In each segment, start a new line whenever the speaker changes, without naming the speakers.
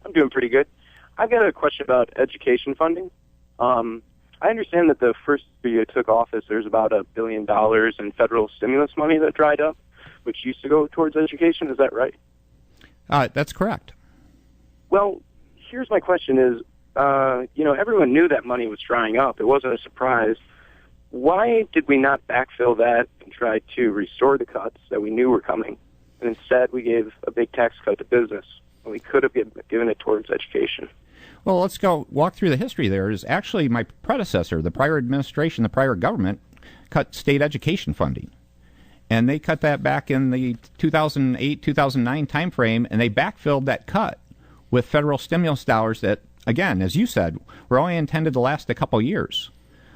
I'm doing pretty good. I've got a question about education funding. I understand that the first year you took office, there's about $1 billion in federal stimulus money that dried up, which used to go towards education. Is that right?
That's correct.
Well, here's my question is, everyone knew that money was drying up. It wasn't a surprise. Why did we not backfill that and try to restore the cuts that we knew were coming? And instead, we gave a big tax cut to business, and we could have given it towards education.
Well, let's walk through the history there. Is actually my predecessor, the prior administration, the prior government, cut state education funding. And they cut that back in the 2008, 2009 timeframe, and they backfilled that cut with federal stimulus dollars that, again, as you said, were only intended to last a couple years.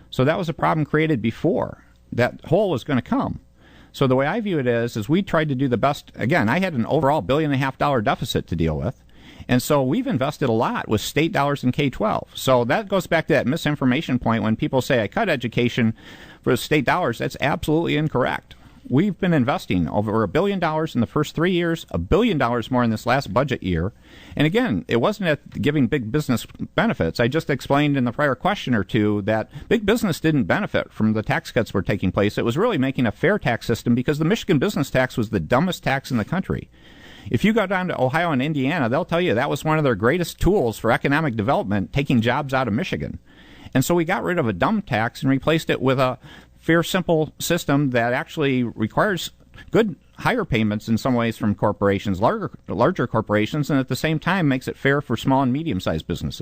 So that was a problem created before that hole was going to come. So the way I view it is we tried to do the best. Again, I had an overall $1.5 billion deficit to deal with. And so we've invested a lot with state dollars in K-12. So that goes back to that misinformation point when people say I cut education for state dollars. That's absolutely incorrect. We've been investing over $1 billion in the first 3 years, $1 billion more in this last budget year. And again, it wasn't at giving big business benefits. I just explained in the prior question or two that big business didn't benefit from the tax cuts were taking place. It was really making a fair tax system because the Michigan business tax was the dumbest tax in the country. If you go down to Ohio and Indiana, they'll tell you that was one of their greatest tools for economic development, taking jobs out of Michigan. And so we got rid of a dumb tax and replaced it with a fair, simple system that actually requires good higher payments in some ways from corporations, larger corporations, and at the same time makes it fair for small and medium-sized businesses.